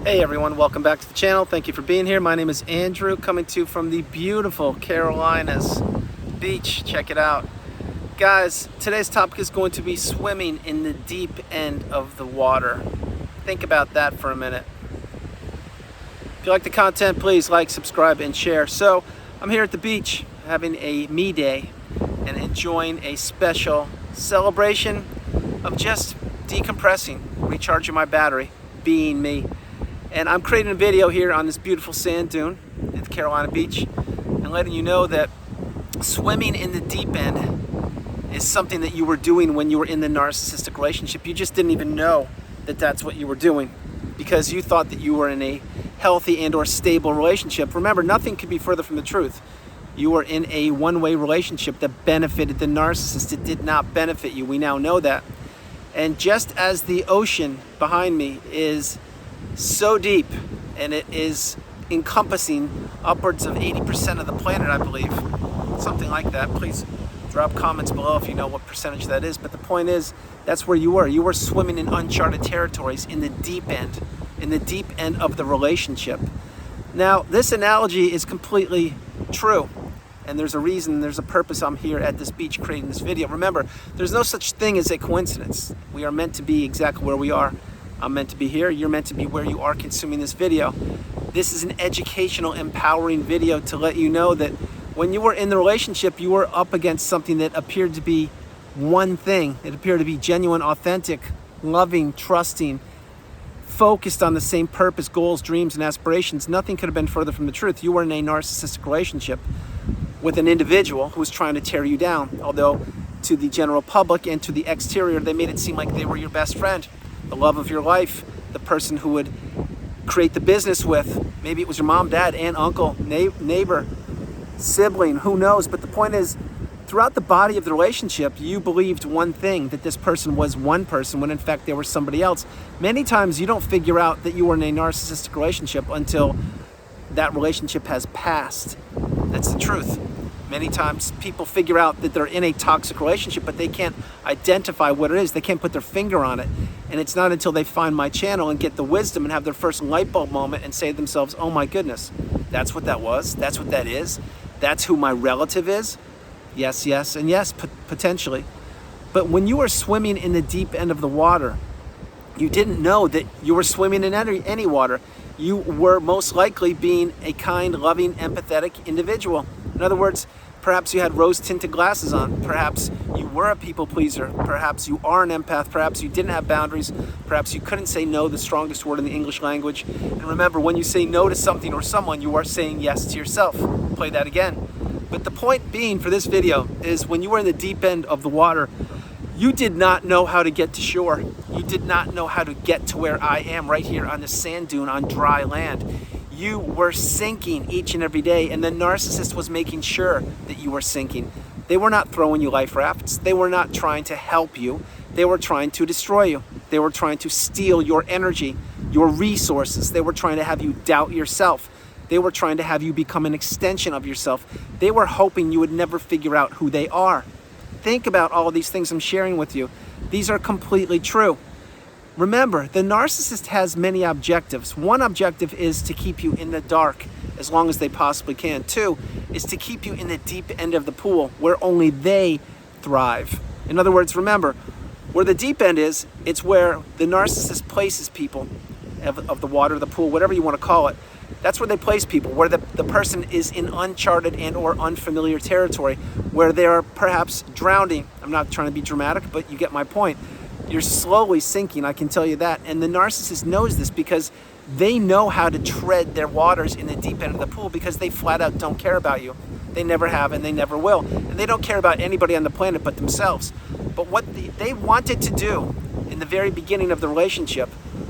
Hey everyone, welcome back to the channel. Thank you for being here. My name is Andrew, coming to you from the beautiful Carolinas beach. Check it out. Guys, today's topic is going to be swimming in the deep end of the water. Think about that for a minute. If you like the content, please like, subscribe, and share. So, I'm here at the beach having a me day and enjoying a special celebration of just decompressing, recharging my battery, being me. And I'm creating a video here on this beautiful sand dune at the Carolina beach and letting you know that swimming in the deep end is something that you were doing when you were in the narcissistic relationship. You just didn't even know that that's what you were doing because you thought that you were in a healthy and or stable relationship. Remember, nothing could be further from the truth. You were in a one-way relationship that benefited the narcissist. It did not benefit you. We now know that. And just as the ocean behind me is so deep, and it is encompassing upwards of 80% of the planet, I believe, something like that. Please drop comments below if you know what percentage that is. But the point is, that's where you were. You were swimming in uncharted territories in the deep end of the relationship. Now, this analogy is completely true, and there's a reason, there's a purpose I'm here at this beach creating this video. Remember, there's no such thing as a coincidence. We are meant to be exactly where we are. I'm meant to be here. You're meant to be where you are consuming this video. This is an educational, empowering video to let you know that when you were in the relationship, you were up against something that appeared to be one thing. It appeared to be genuine, authentic, loving, trusting, focused on the same purpose, goals, dreams, and aspirations. Nothing could have been further from the truth. You were in a narcissistic relationship with an individual who was trying to tear you down. Although to the general public and to the exterior, they made it seem like they were your best friend, the love of your life, the person who would create the business with. Maybe it was your mom, dad, aunt, uncle, neighbor, sibling, who knows? But the point is, throughout the body of the relationship, you believed one thing, that this person was one person, when in fact they were somebody else. Many times you don't figure out that you were in a narcissistic relationship until that relationship has passed. That's the truth. Many times people figure out that they're in a toxic relationship, but they can't identify what it is. They can't put their finger on it. And it's not until they find my channel and get the wisdom and have their first light bulb moment and say to themselves, oh my goodness, that's what that was. That's what that is. That's who my relative is. Yes, yes, and yes, potentially. But when you were swimming in the deep end of the water, you didn't know that you were swimming in any water. You were most likely being a kind, loving, empathetic individual. In other words, perhaps you had rose-tinted glasses on. Perhaps you were a people pleaser. Perhaps you are an empath. Perhaps you didn't have boundaries. Perhaps you couldn't say no, the strongest word in the English language. And remember, when you say no to something or someone, you are saying yes to yourself. Play that again. But the point being for this video is when you were in the deep end of the water, you did not know how to get to shore. You did not know how to get to where I am right here on the sand dune on dry land. You were sinking each and every day, and the narcissist was making sure that you were sinking. They were not throwing you life rafts. They were not trying to help you. They were trying to destroy you. They were trying to steal your energy, your resources. They were trying to have you doubt yourself. They were trying to have you become an extension of yourself. They were hoping you would never figure out who they are. Think about all of these things I'm sharing with you. These are completely true. Remember, the narcissist has many objectives. One objective is to keep you in the dark as long as they possibly can. Two is to keep you in the deep end of the pool where only they thrive. In other words, remember, where the deep end is, it's where the narcissist places people of the water, the pool, whatever you want to call it. That's where they place people, where the person is in uncharted and or unfamiliar territory, where they're perhaps drowning. I'm not trying to be dramatic, but you get my point. You're slowly sinking, I can tell you that. And the narcissist knows this because they know how to tread their waters in the deep end of the pool because they flat out don't care about you. They never have and they never will. And they don't care about anybody on the planet but themselves. But what they wanted to do in the very beginning of the relationship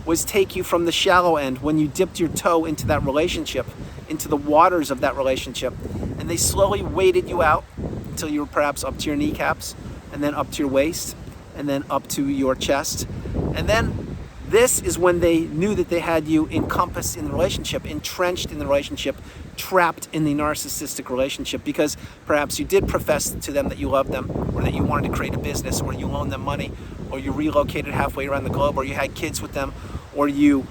was take you from the shallow end when you dipped your toe into that relationship, into the waters of that relationship. And they slowly waded you out until you were perhaps up to your kneecaps, and then up to your waist, and then up to your chest. And then this is when they knew that they had you encompassed in the relationship, entrenched in the relationship, trapped in the narcissistic relationship, because perhaps you did profess to them that you loved them, or that you wanted to create a business, or you loaned them money, or you relocated halfway around the globe, or you had kids with them, or you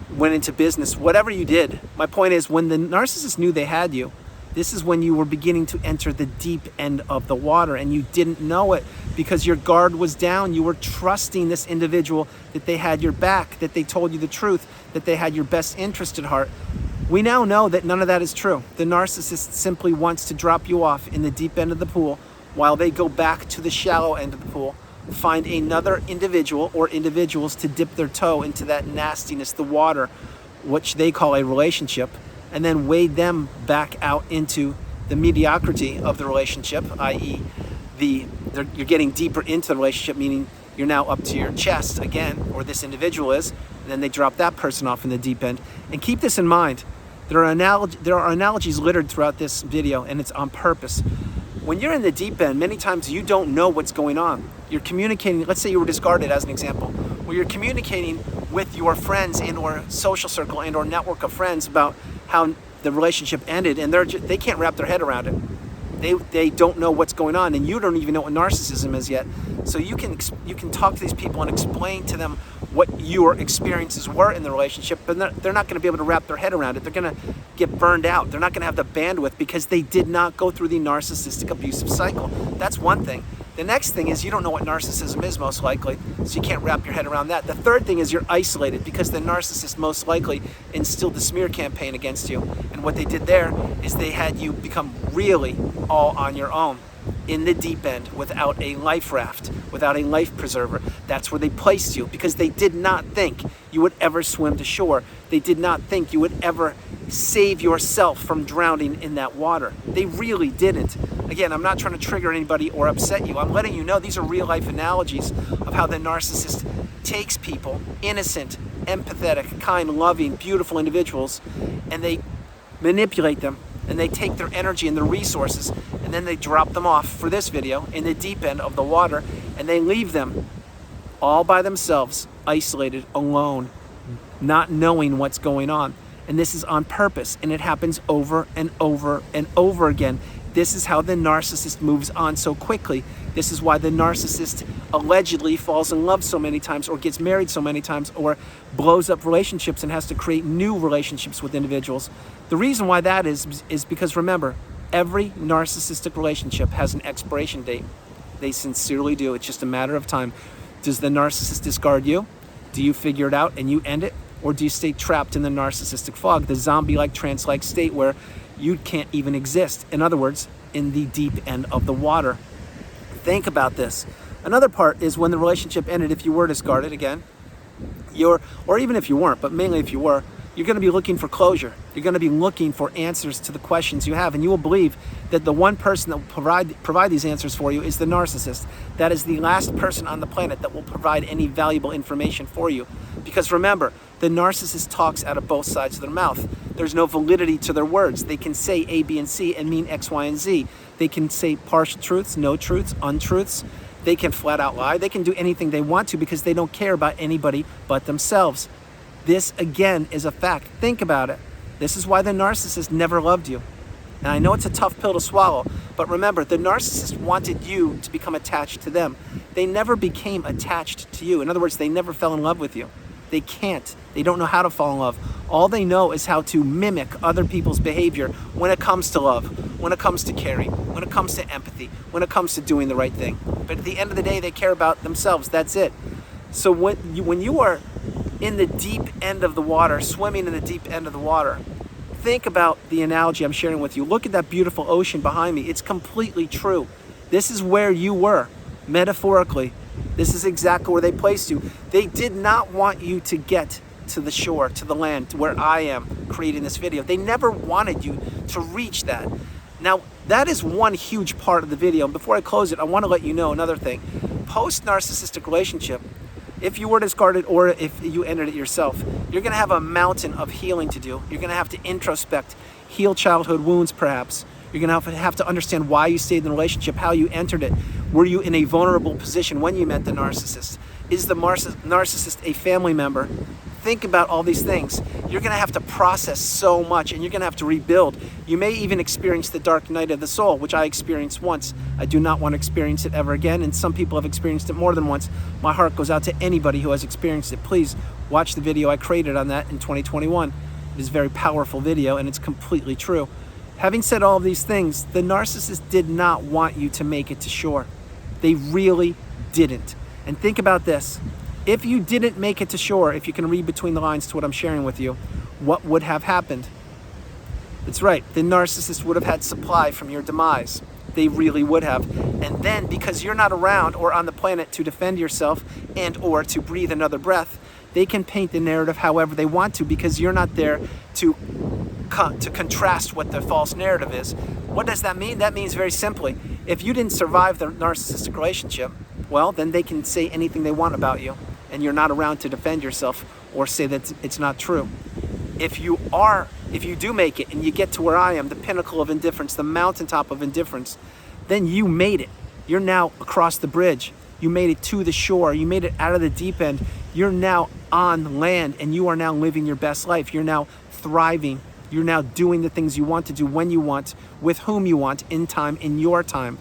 went into business, whatever you did. My point is, when the narcissist knew they had you, this is when you were beginning to enter the deep end of the water, and you didn't know it because your guard was down. You were trusting this individual, that they had your back, that they told you the truth, that they had your best interest at heart. We now know that none of that is true. The narcissist simply wants to drop you off in the deep end of the pool while they go back to the shallow end of the pool, find another individual or individuals to dip their toe into that nastiness, the water, which they call a relationship, and then wade them back out into the mediocrity of the relationship, i.e. you're getting deeper into the relationship, meaning you're now up to your chest again, or this individual is, and then they drop that person off in the deep end. And keep this in mind, there are analogies littered throughout this video, and it's on purpose. When you're in the deep end, many times you don't know what's going on. You're communicating, let's say you were discarded as an example, where you're communicating with your friends and or social circle and or network of friends about how the relationship ended, and they can't wrap their head around it. They don't know what's going on, and you don't even know what narcissism is yet. So you can talk to these people and explain to them what your experiences were in the relationship, but they're not going to be able to wrap their head around it. They're going to get burned out. They're not going to have the bandwidth because they did not go through the narcissistic abusive cycle. That's one thing. The next thing is you don't know what narcissism is, most likely, so you can't wrap your head around that. The third thing is you're isolated because the narcissist most likely instilled the smear campaign against you. And what they did there is they had you become really all on your own in the deep end without a life raft, without a life preserver. That's where they placed you because they did not think you would ever swim to shore. They did not think you would ever save yourself from drowning in that water. They really didn't. Again, I'm not trying to trigger anybody or upset you. I'm letting you know these are real life analogies of how the narcissist takes people, innocent, empathetic, kind, loving, beautiful individuals, and they manipulate them, and they take their energy and their resources, and then they drop them off, for this video, in the deep end of the water, and they leave them all by themselves, isolated, alone, not knowing what's going on. And this is on purpose, and it happens over and over and over again. This is how the narcissist moves on so quickly. This is why the narcissist allegedly falls in love so many times, or gets married so many times, or blows up relationships and has to create new relationships with individuals. The reason why that is because, remember, every narcissistic relationship has an expiration date. They sincerely do. It's just a matter of time. Does the narcissist discard you? Do you figure it out and you end it? Or do you stay trapped in the narcissistic fog, the zombie-like, trance-like state where you can't even exist? In other words, in the deep end of the water. Think about this. Another part is when the relationship ended, if you were discarded again, or even if you weren't, but mainly if you were, you're going to be looking for closure. You're going to be looking for answers to the questions you have, and you will believe that the one person that will provide these answers for you is the narcissist. That is the last person on the planet that will provide any valuable information for you. Because remember, the narcissist talks out of both sides of their mouth. There's no validity to their words. They can say A, B, and C and mean X, Y, and Z. They can say partial truths, no truths, untruths. They can flat out lie. They can do anything they want to because they don't care about anybody but themselves. This, again, is a fact. Think about it. This is why the narcissist never loved you. And I know it's a tough pill to swallow, but remember, the narcissist wanted you to become attached to them. They never became attached to you. In other words, they never fell in love with you. They can't. They don't know how to fall in love. All they know is how to mimic other people's behavior when it comes to love, when it comes to caring, when it comes to empathy, when it comes to doing the right thing. But at the end of the day, they care about themselves. That's it. So when you are in the deep end of the water, swimming in the deep end of the water, think about the analogy I'm sharing with you. Look at that beautiful ocean behind me. It's completely true. This is where you were, metaphorically. This is exactly where they placed you. They did not want you to get to the shore, to the land, to where I am creating this video. They never wanted you to reach that. Now, that is one huge part of the video. And before I close it, I want to let you know another thing. Post-narcissistic relationship, if you were discarded or if you ended it yourself, you're going to have a mountain of healing to do. You're going to have to introspect, heal childhood wounds perhaps. You're going to have to understand why you stayed in the relationship, how you entered it. Were you in a vulnerable position when you met the narcissist? Is the narcissist a family member? think about all these things, you're going to have to process so much, and you're going to have to rebuild. You may even experience the dark night of the soul, which I experienced once. I do not want to experience it ever again, and some people have experienced it more than once. My heart goes out to anybody who has experienced it. Please watch the video I created on that in 2021. It is a very powerful video, and it's completely true. Having said all of these things, the narcissist did not want you to make it to shore. They really didn't. And think about this. If you didn't make it to shore, if you can read between the lines to what I'm sharing with you, what would have happened? That's right, the narcissist would have had supply from your demise. They really would have. And then, because you're not around or on the planet to defend yourself and or to breathe another breath, they can paint the narrative however they want to, because you're not there to contrast what the false narrative is. What does that mean? That means very simply, if you didn't survive the narcissistic relationship, well, then they can say anything they want about you, and you're not around to defend yourself or say that it's not true. If you do make it and you get to where I am, the pinnacle of indifference, the mountaintop of indifference, then you made it. You're now across the bridge. You made it to the shore. You made it out of the deep end. You're now on land, and you are now living your best life. You're now thriving. You're now doing the things you want to do when you want, with whom you want, in time, in your time.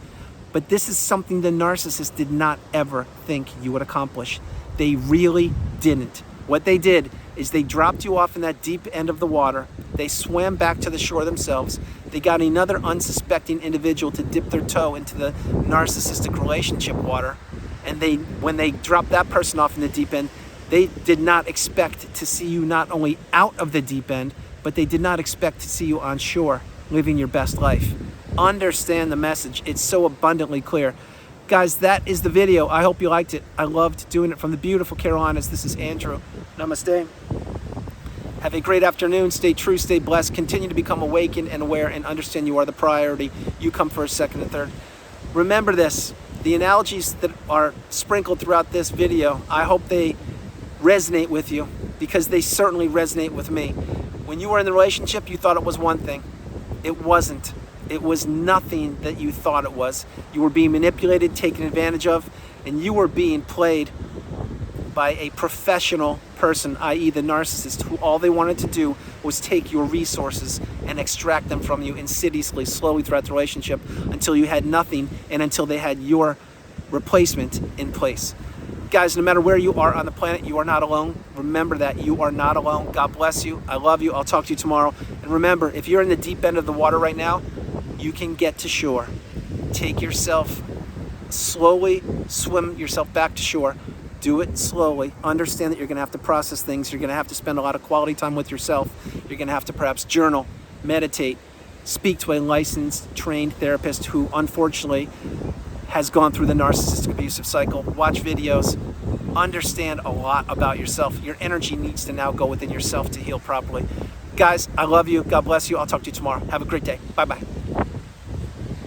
But this is something the narcissist did not ever think you would accomplish. They really didn't. What they did is they dropped you off in that deep end of the water. They swam back to the shore themselves. They got another unsuspecting individual to dip their toe into the narcissistic relationship water. And when they dropped that person off in the deep end, they did not expect to see you not only out of the deep end, but they did not expect to see you on shore, living your best life. Understand the message. It's so abundantly clear. Guys, that is the video. I hope you liked it. I loved doing it from the beautiful Carolinas. This is Andrew. Namaste. Have a great afternoon. Stay true, stay blessed. Continue to become awakened and aware, and understand you are the priority. You come first, second, and third. Remember this. The analogies that are sprinkled throughout this video, I hope they resonate with you, because they certainly resonate with me. When you were in the relationship, you thought it was one thing. It wasn't. It was nothing that you thought it was. You were being manipulated, taken advantage of, and you were being played by a professional person, i.e. the narcissist, who all they wanted to do was take your resources and extract them from you insidiously, slowly throughout the relationship, until you had nothing, and until they had your replacement in place. Guys, no matter where you are on the planet, you are not alone. Remember that you are not alone. God bless you. I love you. I'll talk to you tomorrow. And remember, if you're in the deep end of the water right now, you can get to shore. Take yourself, slowly swim yourself back to shore. Do it slowly. Understand that you're going to have to process things. You're going to have to spend a lot of quality time with yourself. You're going to have to perhaps journal, meditate, speak to a licensed, trained therapist who unfortunately has gone through the narcissistic abusive cycle. Watch videos. Understand a lot about yourself. Your energy needs to now go within yourself to heal properly. Guys, I love you. God bless you. I'll talk to you tomorrow. Have a great day. Bye-bye.